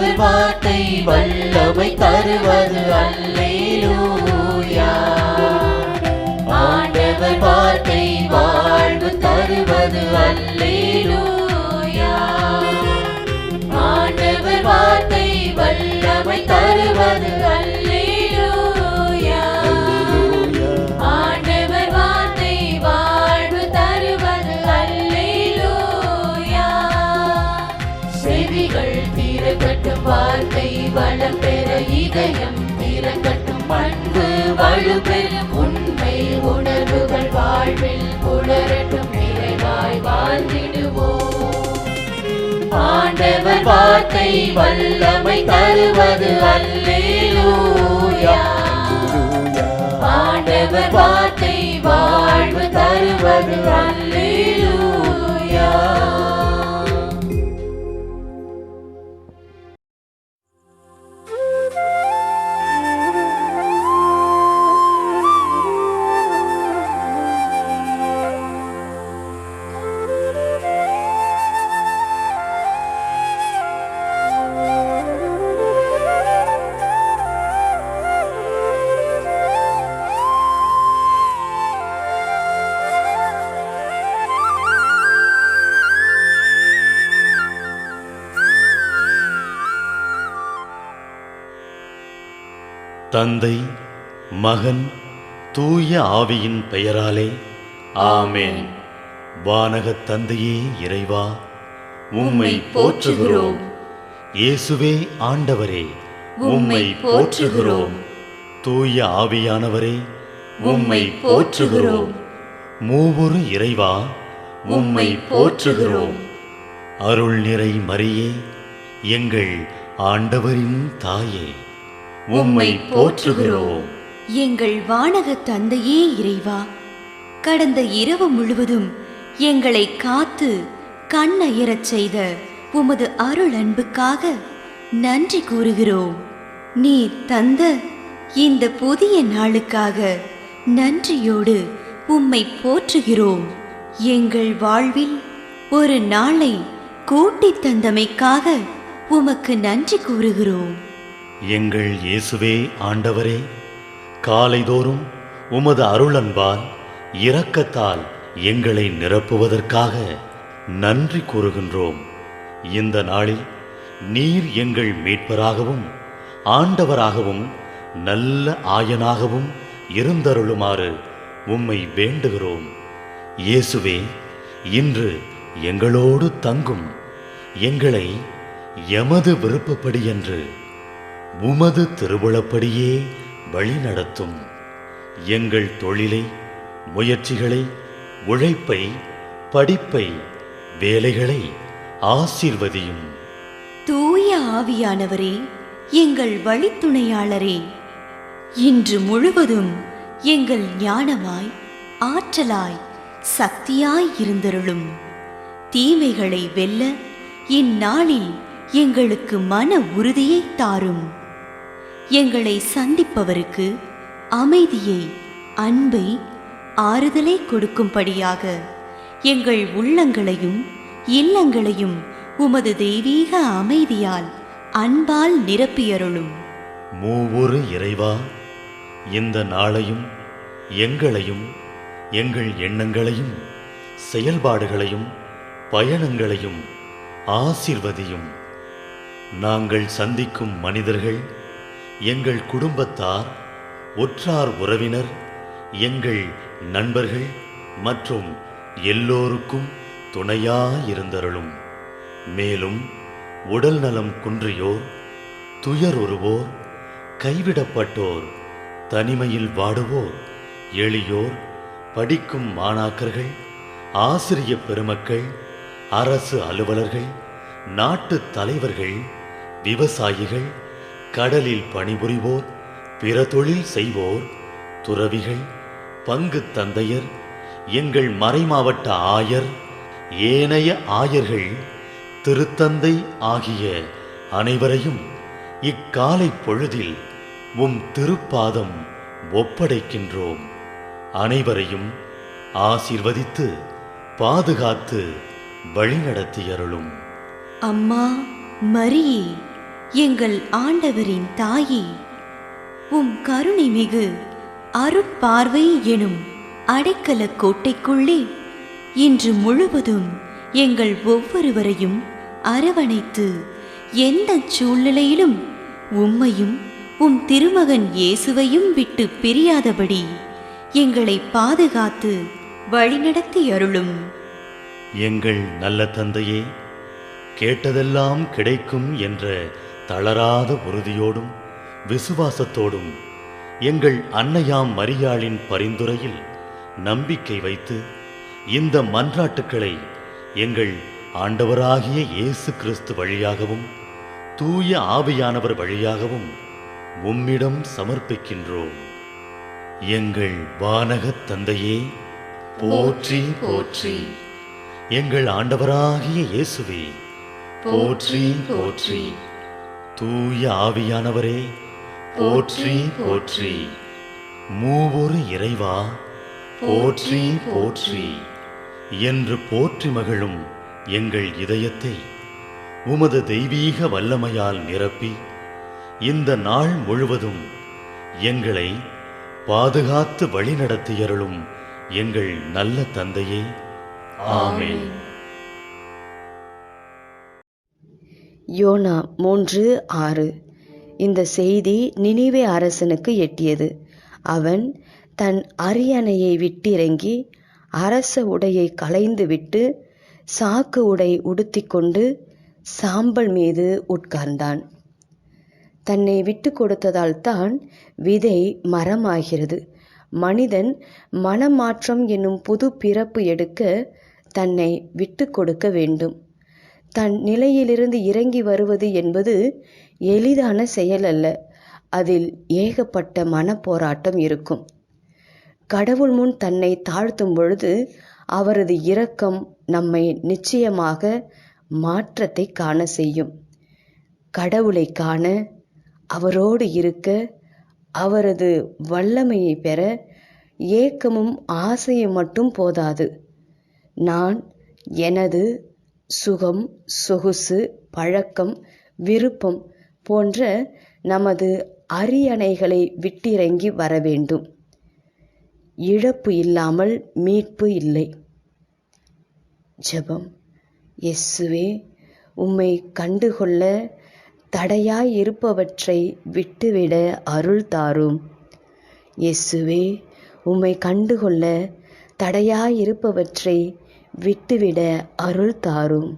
ஆண்டவர் வார்த்தை வல்லமை தருவது அல்லேலூயா. ஆண்டவர் வார்த்தை வாழ்வு தருவது அல்லேலூயா. ஆண்டவர் வார்த்தை வல்லமை தருவது அல்லேலூயா. ஆண்டவர் வார்த்தை வாழ்வு தருவது அல்லேலூயா. செவிகள் திறக்கட்டும், வார்த்தை வளம் பெற இதயம் திறக்கட்டும், அன்பு வலுப்பெறும், உண்மை உணர்வுகள் வாழ்வில் புலரட்டும், நிறைவாய் வாழ்ந்திடுவோம். ஆண்டவர் வார்த்தை வல்லமை தருவது அல்லேலூயா. ஆண்டவர் வார்த்தை வாழ்வு தருவது அல்லேலூயா. தந்தை, மகன், தூய ஆவியின் பெயராலே ஆமென். வானகத் தந்தையே இறைவா, உம்மை போற்றுகிறோம். இயேசுவே ஆண்டவரே, உம்மை போற்றுகிறோம். தூய ஆவியானவரே, உம்மை போற்றுகிறோம். மூவொரு இறைவா, உம்மை போற்றுகிறோம். அருள் நிறை மரியே, எங்கள் ஆண்டவரின் தாயே, உம்மை போற்றுகிறோம். எங்கள் வானக தந்தையே இறைவா, கடந்த இரவு முழுவதும் எங்களை காத்து கண்ணயரச் செய்த உமது அருள் அன்புக்காக நன்றி கூறுகிறோம். நீ தந்த இந்த புதிய நாளுக்காக நன்றியோடு உம்மை போற்றுகிறோம். எங்கள் வாழ்வில் ஒரு நாளை கூட்டித் தந்தமைக்காக உமக்கு நன்றி கூறுகிறோம். எங்கள் இயேசுவே ஆண்டவரே, காலைதோறும் உமது அருளன்பால் இரக்கத்தால் எங்களை நிரப்புவதற்காக நன்றி கூறுகின்றோம். இந்த நாளில் நீர் எங்கள் மீட்பராகவும் ஆண்டவராகவும் நல்ல ஆயனாகவும் இருந்தருளுமாறு உம்மை வேண்டுகிறோம். இயேசுவே, இன்று எங்களோடு தங்கும். எங்களை எமது விருப்பப்படி என்று உமது திருவுளப்படியே வழிநடத்தும். எங்கள் தொழிலை, முயற்சிகளை, உழைப்பை, படிப்பை, வேலைகளை ஆசீர்வதியும். தூய ஆவியானவரே, எங்கள் வழித்துணையாளரே, இன்று முழுவதும் எங்கள் ஞானமாய், ஆற்றலாய், சக்தியாய் இருந்தருளும். தீமைகளை வெல்ல இந்நாளில் எங்களுக்கு மன உறுதியை தாரும். எங்களை சந்திப்பவருக்கு அமைதியை, அன்பை, ஆறுதலை கொடுக்கும்படியாக எங்கள் உள்ளங்களையும் இல்லங்களையும் உமது தெய்வீக அமைதியால், அன்பால் நிரப்பியருளும். மூவொரு இறைவா, இந்த நாளையும் எங்களையும் எங்கள் எண்ணங்களையும் செயல்பாடுகளையும் பயணங்களையும் ஆசீர்வதியும். நாங்கள் சந்திக்கும் மனிதர்கள், எங்கள் குடும்பத்தார், உற்றார் உறவினர், எங்கள் நண்பர்கள் மற்றும் எல்லோருக்கும் துணையாயிருந்தருளும். மேலும் உடல் நலம் குன்றியோர், துயருறுவோர், கைவிடப்பட்டோர், தனிமையில் வாடுவோர், எளியோர், படிக்கும் மாணாக்கர்கள், ஆசிரிய பெருமக்கள், அரசு அலுவலர்கள், நாட்டு தலைவர்கள், விவசாயிகள், கடலில் பணிபுரிவோர், பிற தொழில் செய்வோர், துறவிகள், பங்கு தந்தையர், எங்கள் மறைமாவட்ட ஆயர், ஏனைய ஆயர்கள், திருத்தந்தை ஆகிய அனைவரையும் இக்காலை பொழுதில் உம் திருப்பாதம் ஒப்படைக்கின்றோம். அனைவரையும் ஆசீர்வதித்து பாதுகாத்து வழிநடத்தியருளும். அம்மா மரியே, எங்கள் ஆண்டவரின் தாயே, உம் கருணை மிகு அருட்பார்வை எனும் அடைக்கல கோட்டைக்குள்ளே இன்று முழுவதும் எங்கள் ஒவ்வொருவரையும் அரவணைத்து எந்த சூழ்நிலையிலும் உம்மையும் உம் திருமகன் இயேசுவையும் விட்டு பிரியாதபடி எங்களை பாதுகாத்து வழிநடத்தி அருளும். எங்கள் நல்ல தந்தையே, கேட்டதெல்லாம் கிடைக்கும் என்ற தளராத உறுதியோடும் விசுவாசத்தோடும் எங்கள் அன்னையாம் மரியாளின் பரிந்துரையில் நம்பிக்கை வைத்து இந்த மன்றாட்டுக்களை எங்கள் ஆண்டவராகிய இயேசு கிறிஸ்து வழியாகவும் தூய ஆவியானவர் வழியாகவும் உம்மிடம் சமர்ப்பிக்கின்றோம். எங்கள் வானகத் தந்தையே, போற்றி போற்றி. எங்கள் ஆண்டவராகிய இயேசுவே, போற்றி போற்றி. தூய ஆவியானவரே, போற்றி போற்றி. மூவொரு இறைவா, போற்றி போற்றி என்று போற்றி மகிழும் எங்கள் இதயத்தை உமது தெய்வீக வல்லமையால் நிரப்பி இந்த நாள் முழுவதும் எங்களை பாதுகாத்து வழிநடத்தியருளும் எங்கள் நல்ல தந்தையே, ஆமென். யோனா 3:6. இந்த செய்தி நினிவே அரசனுக்கு எட்டியது. அவன் தன் அரியணையை விட்டிறங்கி அரச உடையை களைந்துவிட்டு சாக்கு உடை உடுத்திக்கொண்டு சாம்பல் மீது உட்கார்ந்தான். தன்னை விட்டு கொடுத்ததால் தான் விதை மரமாகிறது. மனிதன் மனமாற்றம் என்னும் புது பிறப்பு எடுக்க தன்னை விட்டு கொடுக்க வேண்டும். தன் நிலையிலிருந்து இறங்கி வருவது என்பது எளிதான செயல் அல்ல. அதில் ஏகப்பட்ட மனப்போராட்டம் இருக்கும். கடவுள் முன் தன்னை தாழ்த்தும் பொழுது அவரது இரக்கம் நம்மை நிச்சயமாக மாற்றத்தை காண செய்யும். கடவுளை காண, அவரோடு இருக்க, அவரது வல்லமையை பெற ஏக்கமும் ஆசையும் மட்டும் போதாது. நான், எனது, சுகம், சொகுசு, பழக்கம், விருப்பம் போன்ற நமது அரியணைகளை விட்டிறங்கி வர வேண்டும். இழப்பு இல்லாமல் மீட்பு இல்லை. ஜெபம். இயேசுவே, உம்மை கண்டுகொள்ள தடையாய் இருப்பவற்றை விட்டுவிட அருள் தாரும். இயேசுவே, உம்மை கண்டுகொள்ள தடையாய் இருப்பவற்றை விட்டுவிட அருள் தாரும்.